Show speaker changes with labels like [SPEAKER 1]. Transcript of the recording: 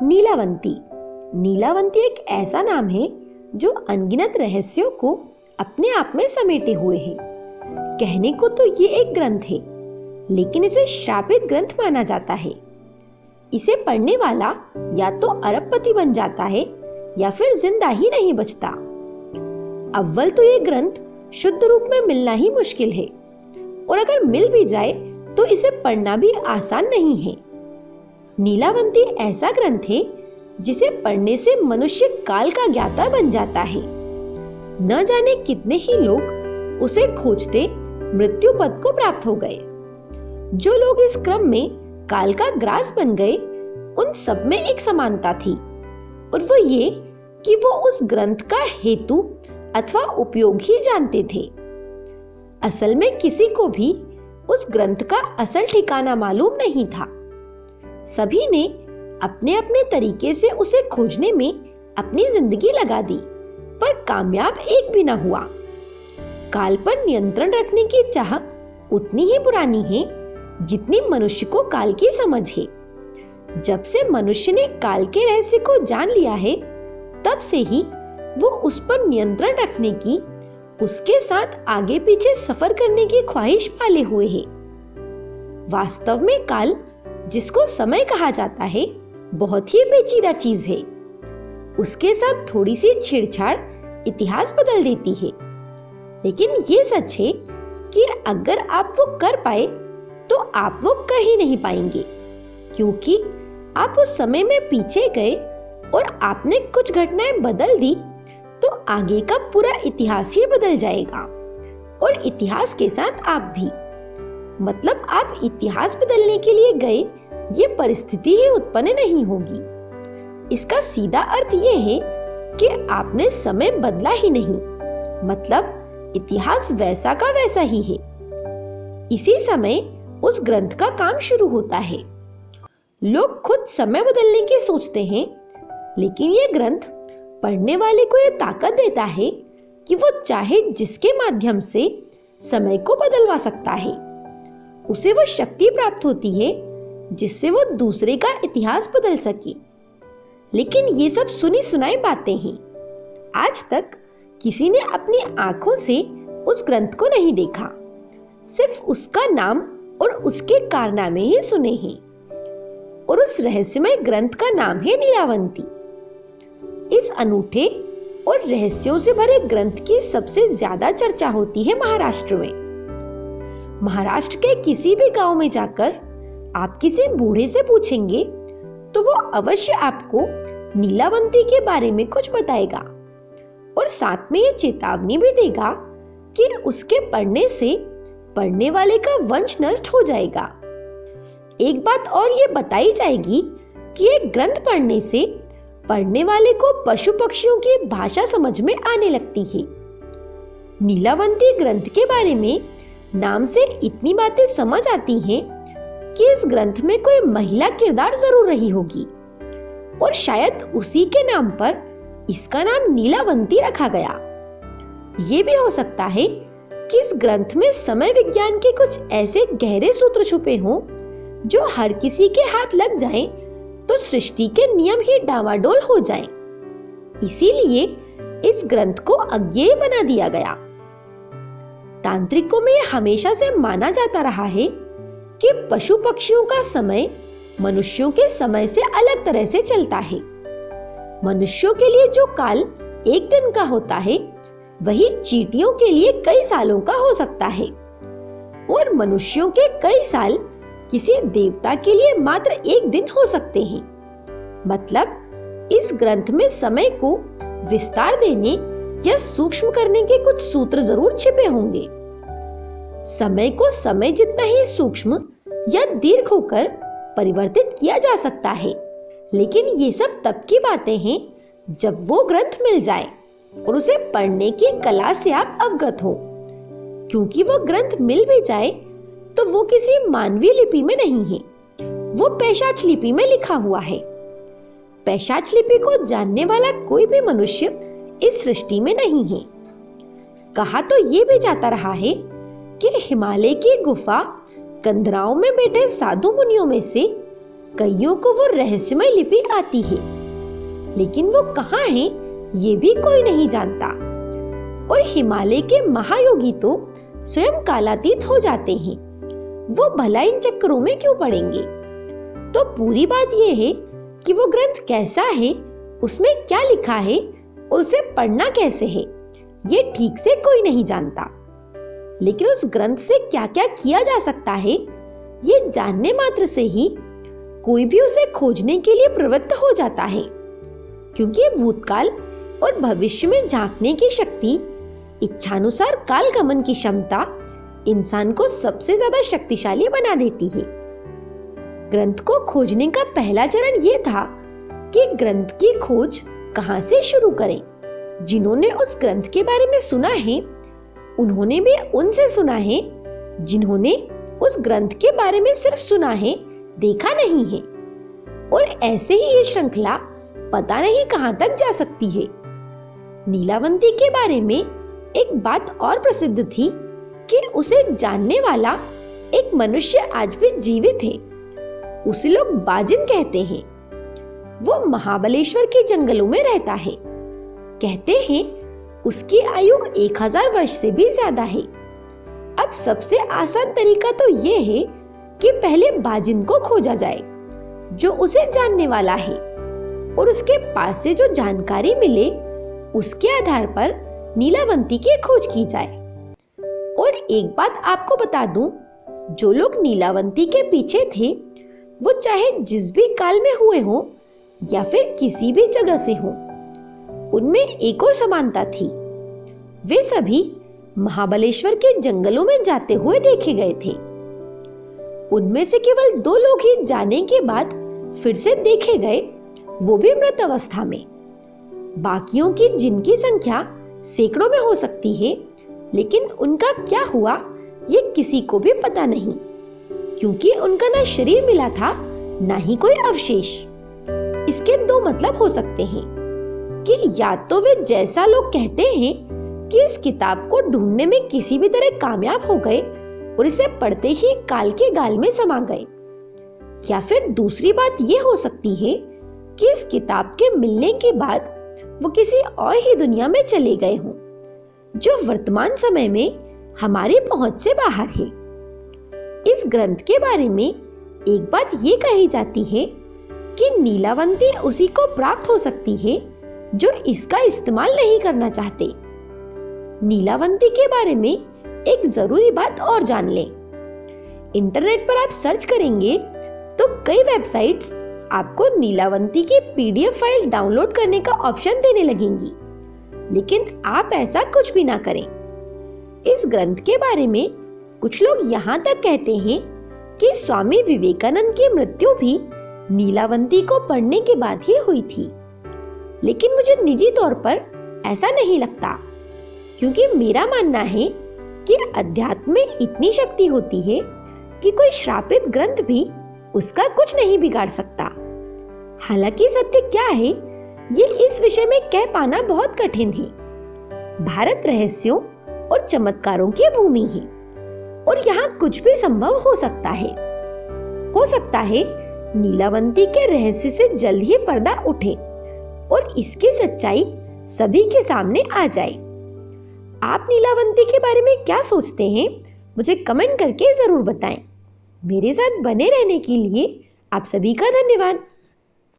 [SPEAKER 1] नीलावंती। नीलावंती एक ऐसा नाम है जो अनगिनत रहस्यों को अपने आप में समेटे हुए है। कहने को तो ये एक ग्रंथ है, लेकिन इसे श्रापित ग्रंथ माना जाता है। इसे पढ़ने वाला या तो अरबपति बन जाता है या फिर जिंदा ही नहीं बचता। अव्वल तो ये ग्रंथ शुद्ध रूप में मिलना ही मुश्किल है, और अगर मिल भी जाए तो इसे पढ़ना भी आसान नहीं है। नीलावंती ऐसा ग्रंथ है जिसे पढ़ने से मनुष्य काल का ज्ञाता बन जाता है। न जाने कितने ही लोग उसे खोजते मृत्यु पद को प्राप्त हो गए। जो लोग इस क्रम में काल का ग्रास बन गए, उन सब में एक समानता थी, और वो ये कि वो उस ग्रंथ का हेतु अथवा उपयोग ही जानते थे। असल में किसी को भी उस ग्रंथ का असल ठिकाना मालूम नहीं था। सभी ने अपने अपने तरीके से उसे खोजने में अपनी जिंदगी लगा दी, पर कामयाब एक भी न हुआ। काल पर नियंत्रण रखने की चाह उतनी ही पुरानी है जितनी मनुष्य को काल की समझ है। जब से मनुष्य ने काल के रहस्य को जान लिया है, तब से ही वो उस पर नियंत्रण रखने की, उसके साथ आगे पीछे सफर करने की ख्वाहिश पाले हुए है। वास्तव में काल, जिसको समय कहा जाता है, बहुत ही पेचीदा चीज है। उसके साथ थोड़ी सी छेड़छाड़ इतिहास बदल देती है, लेकिन ये सच है कि अगर आप वो कर पाए तो आप वो कर ही नहीं पाएंगे, क्योंकि आप उस समय में पीछे गए और आपने कुछ घटनाएं बदल दी तो आगे का पूरा इतिहास ही बदल जाएगा, और इतिहास के साथ आप भी। मतलब आप इतिहास बदलने के लिए गए, ये परिस्थिति ही उत्पन्न नहीं होगी। इसका सीधा अर्थ ये है कि आपने समय बदला ही नहीं, मतलब इतिहास वैसा का वैसा ही है। इसी समय उस ग्रंथ का काम शुरू होता है। लोग खुद समय बदलने की सोचते हैं, लेकिन ये ग्रंथ पढ़ने वाले को ये ताकत देता है कि वो चाहे जिसके माध्यम से समय को बदलवा सकता है। उसे वो शक्ति प्राप्त होती है जिससे वो दूसरे का इतिहास बदल सके। लेकिन ये सब सुनी सुनाई बातें हैं। आज तक किसी ने अपनी आंखों से उस ग्रंथ को नहीं देखा, सिर्फ उसका नाम और उसके कारनामे ही सुने हैं। और उस रहस्यमय ग्रंथ का नाम है नीलावंती। इस अनूठे और रहस्यों से भरे ग्रंथ की सबसे ज्यादा चर्चा होती है महाराष्ट्र में। महाराष्ट्र के किसी भी गांव में जाकर आप किसी बूढ़े से पूछेंगे तो वो अवश्य आपको नीलावंती के बारे में कुछ बताएगा, और साथ में ये चेतावनी भी देगा कि उसके पढ़ने से पढ़ने वाले का वंश नष्ट हो जाएगा। एक बात और ये बताई जाएगी कि ये ग्रंथ पढ़ने से पढ़ने वाले को पशु पक्षियों की भाषा समझ में आने लगती है। नीलावंती ग्रंथ के बारे में नाम से इतनी बातें समझ आती हैं कि इस ग्रंथ में कोई महिला किरदार जरूर रही होगी, और शायद उसी के नाम पर इसका नाम नीलावंती रखा गया। ये भी हो सकता है कि इस ग्रंथ में समय विज्ञान के कुछ ऐसे गहरे सूत्र छुपे हों जो हर किसी के हाथ लग जाएं तो सृष्टि के नियम ही डामाडोल हो जाएं। इसीलिए इस ग्रंथ को अज्ञेय बना दिया गया। तांत्रिकों में यह हमेशा से माना जाता रहा है कि पशु पक्षियों का समय मनुष्यों के समय से अलग तरह से चलता है। मनुष्यों के लिए जो काल एक दिन का होता है, वही चींटियों के लिए कई सालों का हो सकता है, और मनुष्यों के कई साल किसी देवता के लिए मात्र एक दिन हो सकते हैं। मतलब इस ग्रंथ में समय को विस्तार देने या सूक्ष्म करने के कुछ सूत्र जरूर छिपे होंगे। समय को समय जितना ही सूक्ष्म या दीर्घ होकर परिवर्तित किया जा सकता है, लेकिन ये सब तब की बातें हैं जब वो ग्रंथ मिल जाए और उसे पढ़ने की कला से आप अवगत हो। क्योंकि वो ग्रंथ मिल भी जाए तो वो किसी मानवीय लिपि में नहीं है, वो पैशाच लिपि में लिखा हुआ है। पैशाच लिपि को जानने वाला कोई भी मनुष्य इस सृष्टि में नहीं है। कहा तो ये भी जाता रहा है कि हिमालय की गुफा कंदराओं में बैठे साधु मुनियों में से कईयों को वो रहस्यमय लिपि आती है, लेकिन वो कहाँ है ये भी कोई नहीं जानता। और हिमालय के महायोगी तो स्वयं कालातीत हो जाते हैं, वो भला इन चक्करों में क्यों पड़ेंगे। तो पूरी बात ये है कि वो ग्रंथ कैसा है, उसमें क्या लिखा है और उसे पढ़ना कैसे है, ये ठीक से कोई नहीं जानता। लेकिन उस ग्रंथ से क्या क्या किया जा सकता है, ये जानने मात्र से ही कोई भी उसे खोजने के लिए प्रवृत्त हो जाता है, क्योंकि भूतकाल और भविष्य में झांकने की शक्ति, इच्छानुसार काल गमन की क्षमता इंसान को सबसे ज्यादा शक्तिशाली बना देती है। ग्रंथ को खोजने का पहला चरण यह था कि ग्रंथ की खोज कहां से शुरू करें। जिन्होंने उस ग्रंथ के बारे में सुना है, उन्होंने भी उनसे सुना है जिन्होंने उस ग्रंथ के बारे में सिर्फ सुना है, देखा नहीं है। और ऐसे ही ये श्रृंखला पता नहीं कहां तक जा सकती है। नीलावंती के बारे में एक बात और प्रसिद्ध थी कि उसे जानने वाला एक मनुष्य आज भी जीवित है। उसे लोग बाजिन कहते हैं। वो महाबलेश्वर के जंगलों में रहता है। कहते हैं उसकी आयु 1000 वर्ष से भी ज्यादा है। अब सबसे आसान तरीका तो ये है कि पहले बाजिन को खोजा जाए जो उसे जानने वाला है, और उसके पास से जो जानकारी मिले उसके आधार पर नीलावंती की खोज की जाए। और एक बात आपको बता दूं, जो लोग नीलावंती के पीछे थे, वो चाहे जिस भी काल में हुए हो या फिर किसी भी जगह से हो, उनमें एक और समानता थी। वे सभी महाबलेश्वर के जंगलों में जाते हुए देखे गए थे। उनमें से केवल 2 लोग ही जाने के बाद फिर से देखे गए, वो भी मृत अवस्था में। बाकियों की जिनकी संख्या सैकड़ों में हो सकती है, लेकिन उनका क्या हुआ ये किसी को भी पता नहीं, क्योंकि उनका ना शरीर मिला था ना ही कोई अवशेष। इसके 2 मतलब हो सकते हैं कि या तो वे जैसा लोग कहते हैं कि इस किताब को ढूंढने में किसी भी तरह कामयाब हो गए और इसे पढ़ते ही काल के गाल में समा गए, या फिर दूसरी बात यह हो सकती है कि इस किताब के मिलने के बाद वो किसी और ही दुनिया में चले गए हों, जो वर्तमान समय में हमारी पहुंच से बाहर है। इस ग्रंथ के बारे में एक बात ये कही जाती है कि नीलावंती उसी को प्राप्त हो सकती है जो इसका इस्तेमाल नहीं करना चाहते। नीलावंती के बारे में एक जरूरी बात और जान लें। इंटरनेट पर आप सर्च करेंगे तो कई वेबसाइट्स आपको नीलावंती की PDF फाइल डाउनलोड करने का ऑप्शन देने लगेंगी, लेकिन आप ऐसा कुछ भी ना करें। इस ग्रंथ के बारे में कुछ लोग यहाँ तक कहते हैं कि स्वामी विवेकानंद की मृत्यु भी नीलावंती को पढ़ने के बाद ही हुई थी, लेकिन मुझे निजी तौर पर ऐसा नहीं लगता, क्योंकि मेरा मानना है कि अध्यात्म में इतनी शक्ति होती है कि कोई श्रापित ग्रंथ भी उसका कुछ नहीं बिगाड़ सकता। हालांकि सत्य क्या है ये इस विषय में कह पाना बहुत कठिन है। भारत रहस्यों और चमत्कारों की भूमि है और यहाँ कुछ भी संभव हो सकता है। हो सकता है नीलावंती के रहस्य से जल्द ही पर्दा उठे और इसकी सच्चाई सभी के सामने आ जाए। आप नीलावंती के बारे में क्या सोचते हैं, मुझे कमेंट करके जरूर बताएं। मेरे साथ बने रहने के लिए आप सभी का धन्यवाद।